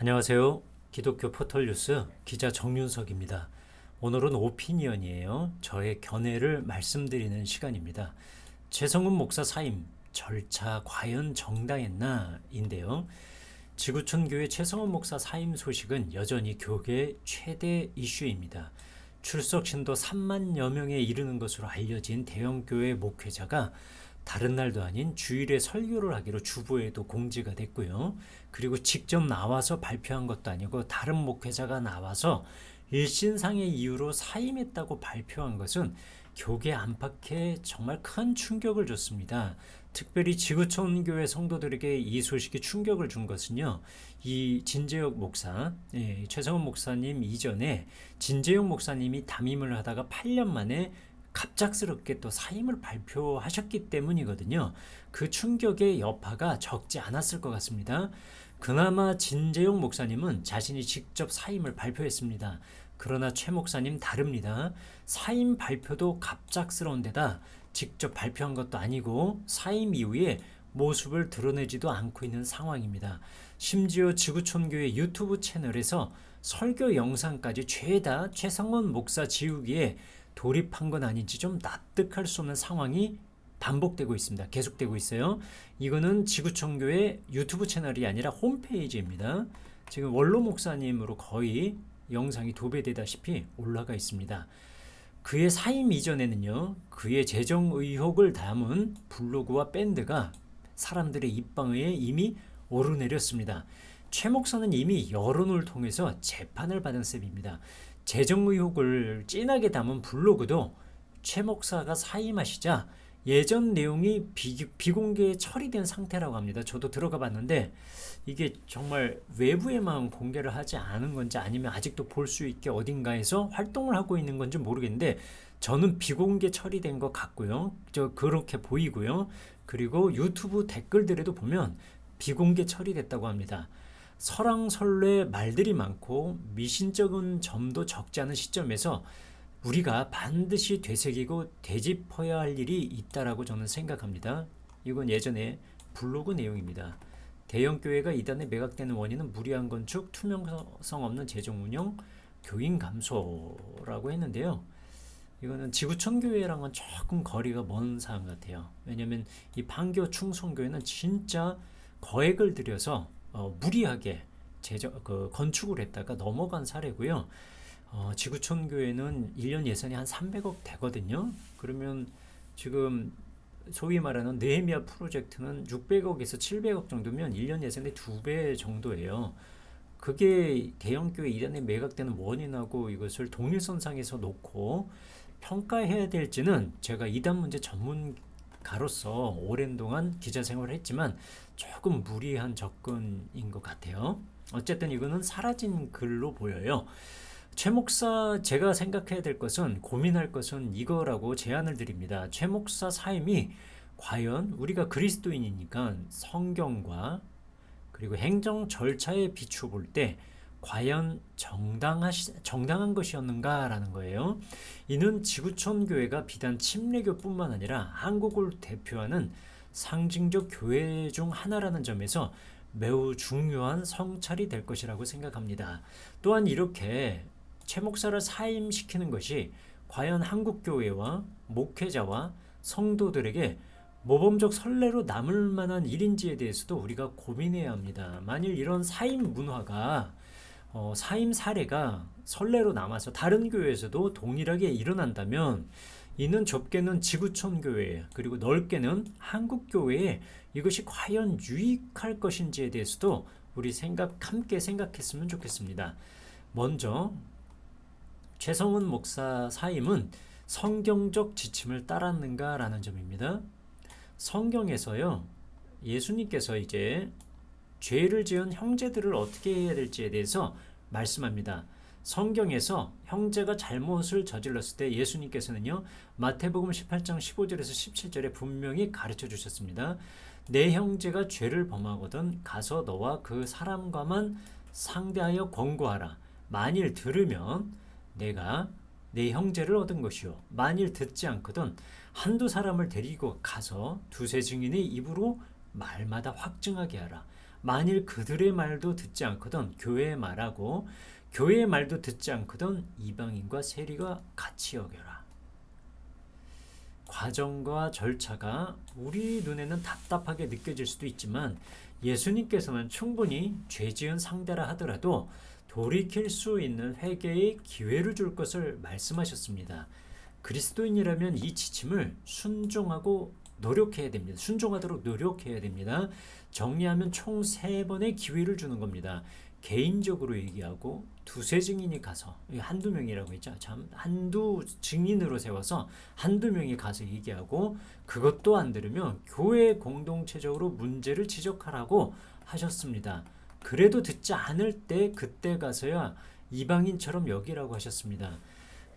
안녕하세요. 기독교 포털뉴스 기자 정윤석입니다. 오늘은 오피니언이에요. 저의 견해를 말씀드리는 시간입니다. 최성훈 목사 사임 절차 과연 정당했나? 인데요. 지구촌 교회 최성훈 목사 사임 소식은 여전히 교계 최대 이슈입니다. 출석 신도 3만여 명에 이르는 것으로 알려진 대형교회 목회자가 다른 날도 아닌 주일에 설교를 하기로 주보에도 공지가 됐고요. 그리고 직접 나와서 발표한 것도 아니고 다른 목회자가 나와서 일신상의 이유로 사임했다고 발표한 것은 교계 안팎에 정말 큰 충격을 줬습니다. 특별히 지구촌 교회 성도들에게 이 소식이 충격을 준 것은요. 이 진재혁 목사, 최성훈 목사님 이전에 진재혁 목사님이 담임을 하다가 8년 만에 갑작스럽게 또 사임을 발표하셨기 때문이거든요. 그 충격의 여파가 적지 않았을 것 같습니다. 그나마 진재용 목사님은 자신이 직접 사임을 발표했습니다. 그러나 최 목사님 다릅니다. 사임 발표도 갑작스러운 데다 직접 발표한 것도 아니고 사임 이후에 모습을 드러내지도 않고 있는 상황입니다. 심지어 지구촌교회 유튜브 채널에서 설교 영상까지 죄다 최성원 목사 지우기에 돌입한 건 아닌지 좀 납득할 수 없는 상황이 반복되고 있습니다. 계속되고 있어요. 이거는 지구촌교회 유튜브 채널이 아니라 홈페이지입니다. 지금 원로 목사님으로 거의 영상이 도배되다시피 올라가 있습니다. 그의 사임 이전에는요, 그의 재정 의혹을 담은 블로그와 밴드가 사람들의 입방에 이미 오르내렸습니다. 최 목사는 이미 여론을 통해서 재판을 받은 셈입니다. 재정 의혹을 진하게 담은 블로그도 최 목사가 사임하시자 예전 내용이 비공개 처리된 상태라고 합니다. 저도 들어가 봤는데 이게 정말 외부에만 공개를 하지 않은 건지 아니면 아직도 볼 수 있게 어딘가에서 활동을 하고 있는 건지 모르겠는데 저는 비공개 처리된 것 같고요. 그렇게 보이고요. 그리고 유튜브 댓글들에도 보면 비공개 처리됐다고 합니다. 설왕설래 말들이 많고 미신적인 점도 적지 않은 시점에서 우리가 반드시 되새기고 되짚어야 할 일이 있다라고 저는 생각합니다. 이건 예전에 블로그 내용입니다. 대형교회가 이단에 매각되는 원인은 무리한 건축, 투명성 없는 재정 운영, 교인 감소라고 했는데요. 이거는 지구촌 교회랑은 조금 거리가 먼 사안 같아요. 왜냐하면 이 판교 충성교회는 진짜 거액을 들여서 무리하게 건축을 했다가 넘어간 사례고요. 지구촌 교회는 1년 예산이 한 300억 되거든요. 그러면 지금 소위 말하는 느헤미야 프로젝트는 600억에서 700억 정도면 1년 예산의 2배 정도예요. 그게 대형교회 이단에 매각되는 원인하고 이것을 동일선상에서 놓고 평가해야 될지는 제가 이단 문제 전문가로서 오랜 동안 기자 생활을 했지만 조금 무리한 접근인 것 같아요. 어쨌든 이거는 사라진 글로 보여요. 최 목사 제가 생각해야 될 것은 고민할 것은 이거라고 제안을 드립니다. 최 목사 사임이 과연 우리가 그리스도인이니까 성경과 그리고 행정 절차에 비추어 볼 때 과연 정당한 것이었는가라는 거예요. 이는 지구촌 교회가 비단 침례교뿐만 아니라 한국을 대표하는 상징적 교회 중 하나라는 점에서 매우 중요한 성찰이 될 것이라고 생각합니다. 또한 이렇게 최 목사를 사임시키는 것이 과연 한국교회와 목회자와 성도들에게 모범적 선례로 남을 만한 일인지에 대해서도 우리가 고민해야 합니다. 만일 이런 사임 문화가 사임 사례가 선례로 남아서 다른 교회에서도 동일하게 일어난다면 이는 좁게는 지구촌 교회 그리고 넓게는 한국 교회에 이것이 과연 유익할 것인지에 대해서도 우리 함께 생각했으면 좋겠습니다. 먼저 최성훈 목사 사임은 성경적 지침을 따랐는가라는 점입니다. 성경에서요, 예수님께서 이제 죄를 지은 형제들을 어떻게 해야 될지에 대해서 말씀합니다. 성경에서 형제가 잘못을 저질렀을 때 예수님께서는요, 마태복음 18장 15절에서 17절에 분명히 가르쳐 주셨습니다. 내 형제가 죄를 범하거든 가서 너와 그 사람과만 상대하여 권고하라. 만일 들으면 내가 내 형제를 얻은 것이요, 만일 듣지 않거든 한두 사람을 데리고 가서 두세 증인의 입으로 말마다 확증하게 하라. 만일 그들의 말도 듣지 않거든 교회의 말하고 교회의 말도 듣지 않거든 이방인과 세리가 같이 여겨라. 과정과 절차가 우리 눈에는 답답하게 느껴질 수도 있지만 예수님께서는 충분히 죄 지은 상대라 하더라도 돌이킬 수 있는 회개의 기회를 줄 것을 말씀하셨습니다. 그리스도인이라면 이 지침을 순종하고 노력해야 됩니다. 순종하도록 노력해야 됩니다. 정리하면 총 3번의 기회를 주는 겁니다. 개인적으로 얘기하고 두세 증인이 가서, 한두 명이라고 했죠. 참 한두 증인으로 세워서 한두 명이 가서 얘기하고, 그것도 안 들으면 교회 공동체적으로 문제를 지적하라고 하셨습니다. 그래도 듣지 않을 때 그때 가서야 이방인처럼 여기라고 하셨습니다.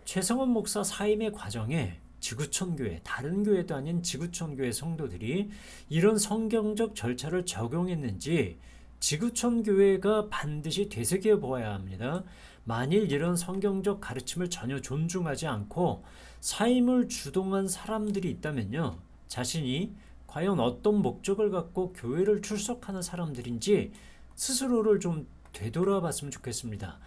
최성원 목사 사임의 과정에 지구촌 교회, 다른 교회도 아닌 지구촌 교회 성도들이 이런 성경적 절차를 적용했는지 지구촌 교회가 반드시 되새겨 보아야 합니다. 만일 이런 성경적 가르침을 전혀 존중하지 않고 사임을 주동한 사람들이 있다면요, 자신이 과연 어떤 목적을 갖고 교회를 출석하는 사람들인지 스스로를 좀 되돌아봤으면 좋겠습니다.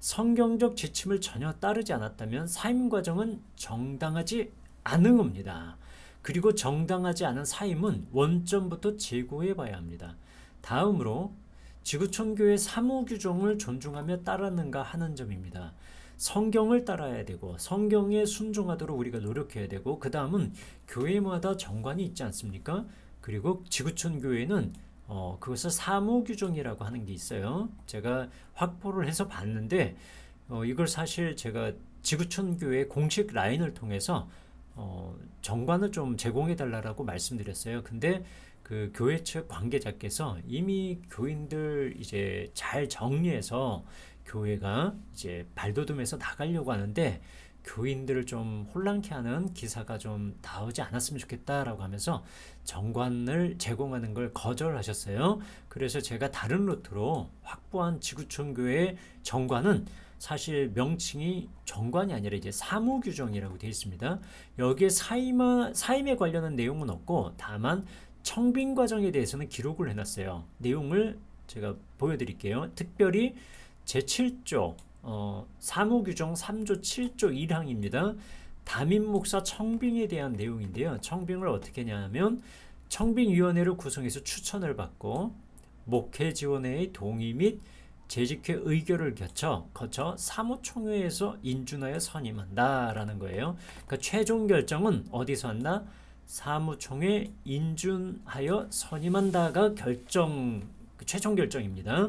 성경적 지침을 전혀 따르지 않았다면 사임 과정은 정당하지 않은 겁니다. 그리고 정당하지 않은 사임은 원점부터 재고해 봐야 합니다. 다음으로 지구촌 교회 사무 규정을 존중하며 따르는가 하는 점입니다. 성경을 따라야 되고 성경에 순종하도록 우리가 노력해야 되고, 그 다음은 교회마다 정관이 있지 않습니까? 그리고 지구촌 교회는 그것을 사무 규정이라고 하는 게 있어요. 제가 확보를 해서 봤는데 이걸 사실 제가 지구촌 교회 공식 라인을 통해서 정관을 좀 제공해 달라고 말씀드렸어요. 근데 그 교회 측 관계자께서 이미 교인들 이제 잘 정리해서 교회가 이제 발돋움해서 나가려고 하는데 교인들을 좀 혼란케 하는 기사가 좀 나오지 않았으면 좋겠다라고 하면서 정관을 제공하는 걸 거절하셨어요. 그래서 제가 다른 루트로 확보한 지구촌 교회 정관은 사실 명칭이 정관이 아니라 이제 사무규정이라고 되어 있습니다. 여기에 사임에 관련한 내용은 없고 다만 청빙 과정에 대해서는 기록을 해놨어요. 내용을 제가 보여드릴게요. 특별히 제7조 사무규정 3조 7조 1항입니다. 담임 목사 청빙에 대한 내용인데요. 청빙을 어떻게 하냐면 청빙위원회를 구성해서 추천을 받고 목회 지원회의 동의 및 재직회 의결을 거쳐 사무총회에서 인준하여 선임한다라는 거예요. 그러니까 최종 결정은 어디서 한다? 사무총회 인준하여 선임한다가 최종 결정입니다.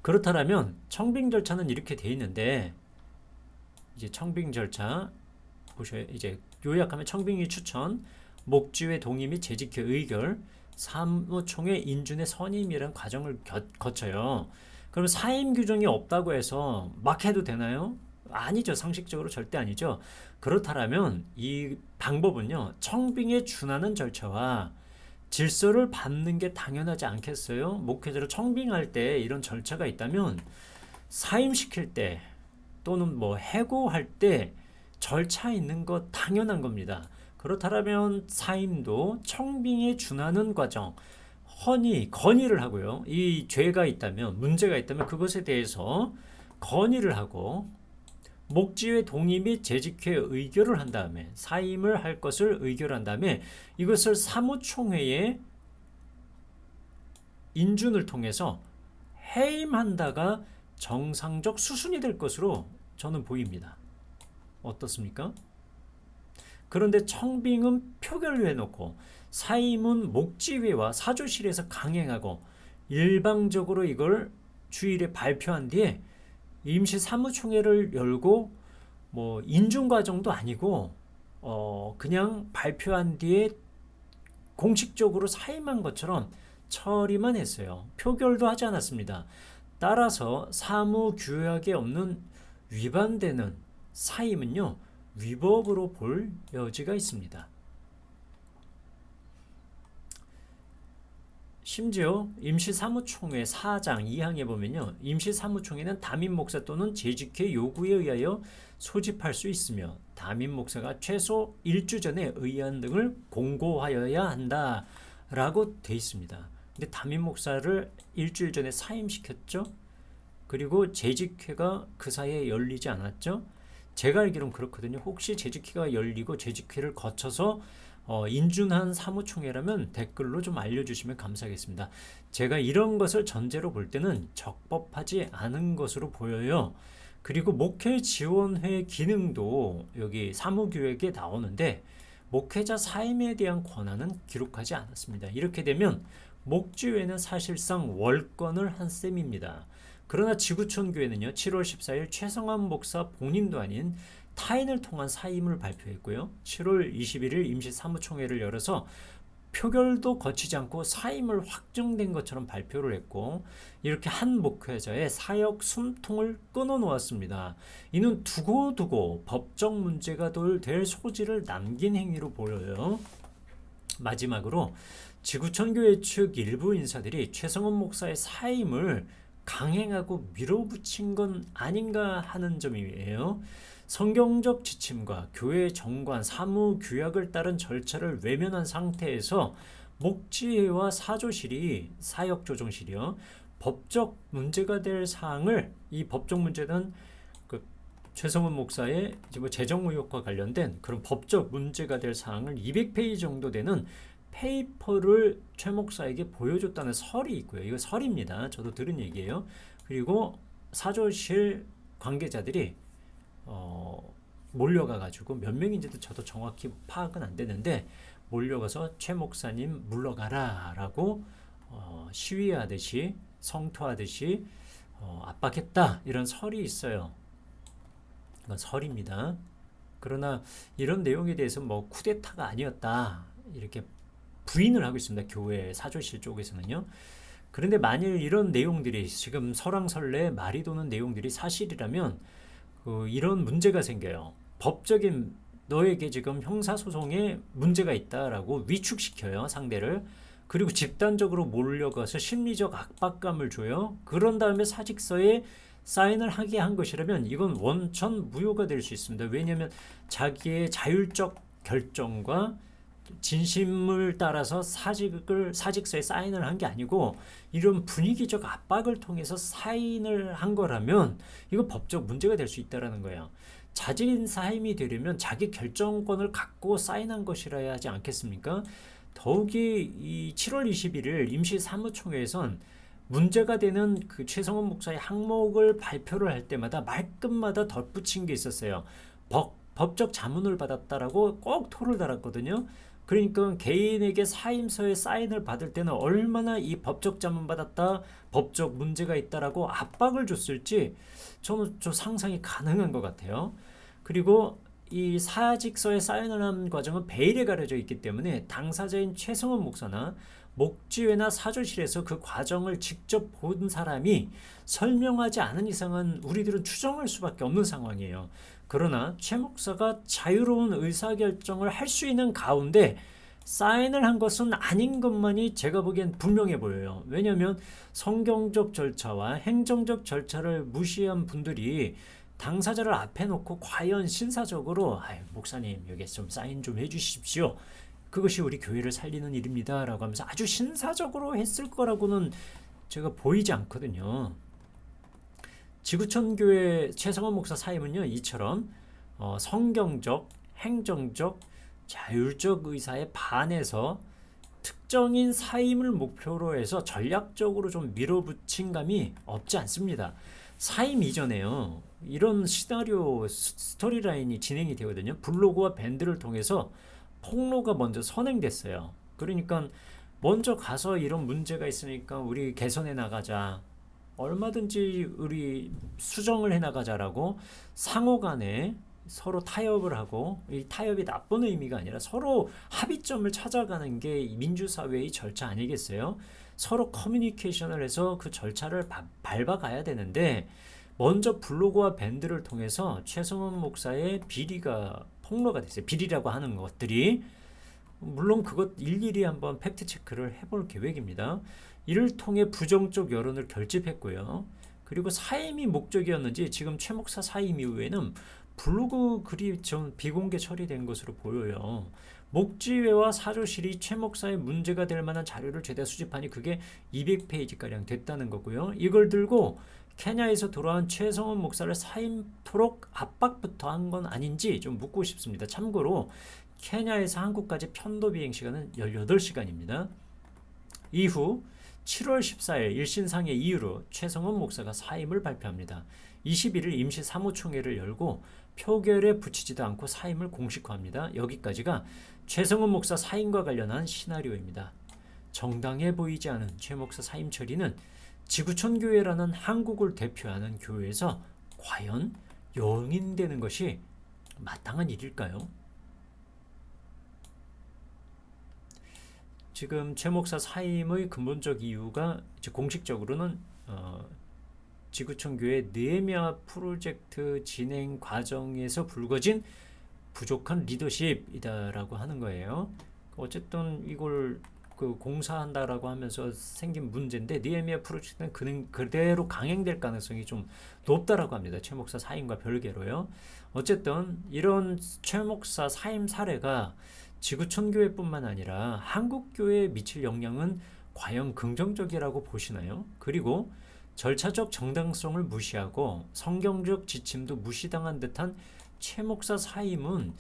그렇다면 청빙 절차는 이렇게 돼 있는데, 이제 청빙 절차 보셔요. 이제 요약하면 청빙위 추천, 목지회 동의 및 재직회 의결, 사무총회 인준의 선임이라는 과정을 거쳐요. 그럼 사임 규정이 없다고 해서 막 해도 되나요? 아니죠. 상식적으로 절대 아니죠. 그렇다면 이 방법은요, 청빙에 준하는 절차와 질서를 밟는 게 당연하지 않겠어요? 목회자를 청빙할 때 이런 절차가 있다면 사임시킬 때 또는 뭐 해고할 때 절차 있는 거 당연한 겁니다. 그렇다면 사임도 청빙에 준하는 과정, 건의를 하고요. 이 죄가 있다면, 문제가 있다면 그것에 대해서 건의를 하고 목지회 동의 및 재직회 의결을 한 다음에 사임을 할 것을 의결한 다음에 이것을 사무총회의 인준을 통해서 해임한다가 정상적 수순이 될 것으로 저는 보입니다. 어떻습니까? 그런데 청빙은 표결로 해놓고 사임은 목지회와 사조실에서 강행하고 일방적으로 이걸 주일에 발표한 뒤에 임시 사무총회를 열고 뭐 인준 과정도 아니고 그냥 발표한 뒤에 공식적으로 사임한 것처럼 처리만 했어요. 표결도 하지 않았습니다. 따라서 사무규약에 없는 위반되는 사임은요, 위법으로 볼 여지가 있습니다. 심지어 임시사무총회 4장 2항에 보면요, 임시사무총회는 담임 목사 또는 재직회 요구에 의하여 소집할 수 있으며 담임 목사가 최소 1주 전에 의안 등을 공고하여야 한다라고 돼 있습니다. 근데 담임 목사를 일주일 전에 사임시켰죠. 그리고 재직회가 그 사이에 열리지 않았죠. 제가 알기로는 그렇거든요. 혹시 재직회가 열리고 재직회를 거쳐서 인준한 사무총회라면 댓글로 좀 알려주시면 감사하겠습니다. 제가 이런 것을 전제로 볼 때는 적법하지 않은 것으로 보여요. 그리고 목회지원회 기능도 여기 사무규약에 나오는데 목회자 사임에 대한 권한은 기록하지 않았습니다. 이렇게 되면 목주회는 사실상 월권을 한 셈입니다. 그러나 지구촌 교회는요, 7월 14일 최성환 목사 본인도 아닌 타인을 통한 사임을 발표했고요. 7월 21일 임시 사무총회를 열어서 표결도 거치지 않고 사임을 확정된 것처럼 발표를 했고, 이렇게 한 목회자의 사역 숨통을 끊어 놓았습니다. 이는 두고두고 법적 문제가 될 소지를 남긴 행위로 보여요. 마지막으로 지구촌교회 측 일부 인사들이 최성원 목사의 사임을 강행하고 밀어붙인 건 아닌가 하는 점이에요. 성경적 지침과 교회 정관, 사무 규약을 따른 절차를 외면한 상태에서 목지회와 사조실이 사역조정실이요, 법적 문제가 될 사항을, 이 법적 문제는 그 최성원 목사의 뭐 재정 의혹과 관련된 그런 법적 문제가 될 사항을 200페이지 정도 되는 페이퍼를 최 목사에게 보여줬다는 설이 있고요. 이거 설입니다. 저도 들은 얘기예요. 그리고 사조실 관계자들이 몰려가가지고 몇 명인지도 저도 정확히 파악은 안 되는데, 몰려가서 최 목사님 물러가라라고 시위하듯이 성토하듯이 압박했다, 이런 설이 있어요. 이건 설입니다. 그러나 이런 내용에 대해서 뭐 쿠데타가 아니었다 이렇게 부인을 하고 있습니다. 교회 사조실 쪽에서는요. 그런데 만일 이런 내용들이 지금 설왕설래 말이 도는 내용들이 사실이라면 이런 문제가 생겨요. 법적인, 너에게 지금 형사소송에 문제가 있다라고 위축시켜요, 상대를. 그리고 집단적으로 몰려가서 심리적 압박감을 줘요. 그런 다음에 사직서에 사인을 하게 한 것이라면 이건 원천 무효가 될 수 있습니다. 왜냐하면 자기의 자율적 결정과 진심을 따라서 사직서에 사인을 한 게 아니고 이런 분위기적 압박을 통해서 사인을 한 거라면 이거 법적 문제가 될 수 있다는 거예요. 자진 사임이 되려면 자기 결정권을 갖고 사인한 것이라야 하지 않겠습니까? 더욱이 이 7월 21일 임시 사무총회에선 문제가 되는 그 최성원 목사의 항목을 발표를 할 때마다 말끝마다 덧붙인 게 있었어요. 법적 자문을 받았다라고 꼭 토를 달았거든요. 그러니까 개인에게 사임서에 사인을 받을 때는 얼마나 이 법적 자문 받았다, 법적 문제가 있다라고 압박을 줬을지 저는 좀 상상이 가능한 것 같아요. 그리고 이 사직서에 사인을 한 과정은 베일에 가려져 있기 때문에 당사자인 최성원 목사나 목지회나 사조실에서 그 과정을 직접 본 사람이 설명하지 않은 이상은 우리들은 추정할 수밖에 없는 상황이에요. 그러나 최 목사가 자유로운 의사결정을 할 수 있는 가운데 사인을 한 것은 아닌 것만이 제가 보기엔 분명해 보여요. 왜냐하면 성경적 절차와 행정적 절차를 무시한 분들이 당사자를 앞에 놓고 과연 신사적으로 목사님 여기 좀 사인 좀 해주십시오, 그것이 우리 교회를 살리는 일입니다 라고 하면서 아주 신사적으로 했을 거라고는 제가 보이지 않거든요. 지구촌교회 최성원 목사 사임은요, 이처럼 성경적, 행정적, 자율적 의사에 반해서 특정인 사임을 목표로 해서 전략적으로 좀 밀어붙인 감이 없지 않습니다. 사임 이전에요, 이런 시나리오 스토리라인이 진행이 되거든요. 블로그와 밴드를 통해서 폭로가 먼저 선행됐어요. 그러니까 먼저 가서 이런 문제가 있으니까 우리 개선해 나가자, 얼마든지 우리 수정을 해 나가자라고 상호 간에 서로 타협을 하고, 이 타협이 나쁜 의미가 아니라 서로 합의점을 찾아가는 게 민주사회의 절차 아니겠어요? 서로 커뮤니케이션을 해서 그 절차를 밟아가야 되는데 먼저 블로그와 밴드를 통해서 최성원 목사의 비리가 폭로가 됐어요. 비리라고 하는 것들이. 물론 그것 일일이 한번 팩트 체크를 해볼 계획입니다. 이를 통해 부정적 여론을 결집했고요. 그리고 사임이 목적이었는지 지금 최 목사 사임 이후에는 블로그 글이 좀 비공개 처리된 것으로 보여요. 목지회와 사조실이 최 목사의 문제가 될 만한 자료를 죄다 수집하니 그게 200페이지가량 됐다는 거고요. 이걸 들고 케냐에서 돌아온 최성원 목사를 사임토록 압박부터 한 건 아닌지 좀 묻고 싶습니다. 참고로 케냐에서 한국까지 편도 비행 시간은 18시간입니다. 이후 7월 14일 1심 상해 이유로 최성원 목사가 사임을 발표합니다. 21일 임시 사무총회를 열고 표결에 붙이지도 않고 사임을 공식화합니다. 여기까지가 최성원 목사 사임과 관련한 시나리오입니다. 정당해 보이지 않은 최 목사 사임 처리는 지구촌 교회라는 한국을 대표하는 교회에서 과연 용인되는 것이 마땅한 일일까요? 지금 최 목사 사임의 근본적 이유가 이제 공식적으로는 지구촌 교회 느헤미야 프로젝트 진행 과정에서 불거진 부족한 리더십이다라고 하는 거예요. 어쨌든 이걸 공사한다라고 하면서 생긴 문제인데 느헤미야 프로젝트는 그대로 강행될 가능성이 좀 높다라고 합니다. 최 목사 사임과 별개로요. 어쨌든 이런 최 목사 사임 사례가 지구촌 교회뿐만 아니라 한국 교회에 미칠 영향은 과연 긍정적이라고 보시나요? 그리고 절차적 정당성을 무시하고 성경적 지침도 무시당한 듯한 최 목사 사임은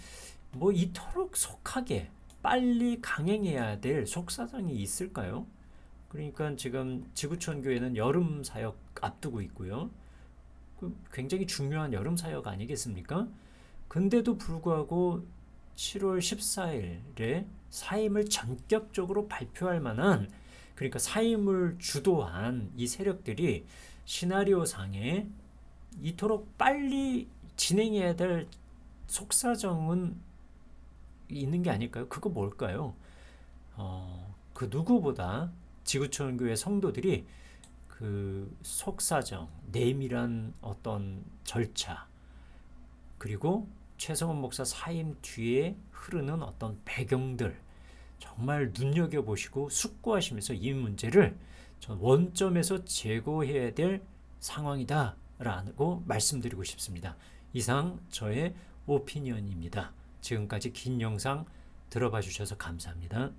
뭐 이토록 속하게 빨리 강행해야 될 속사정이 있을까요? 그러니까 지금 지구촌 교회는 여름 사역 앞두고 있고요. 굉장히 중요한 여름 사역 아니겠습니까? 근데도 불구하고 7월 14일에 사임을 전격적으로 발표할 만한, 그러니까 사임을 주도한 이 세력들이 시나리오 상에 이토록 빨리 진행해야 될 속사정은 있는 게 아닐까요? 그거 뭘까요? 그 누구보다 지구촌 교회 성도들이 그 속사정, 내밀한 어떤 절차, 그리고 최성원 목사 사임 뒤에 흐르는 어떤 배경들 정말 눈여겨보시고 숙고하시면서 이 문제를 전 원점에서 제거해야 될 상황이다 라고 말씀드리고 싶습니다. 이상 저의 오피니언입니다. 지금까지 긴 영상 들어봐 주셔서 감사합니다.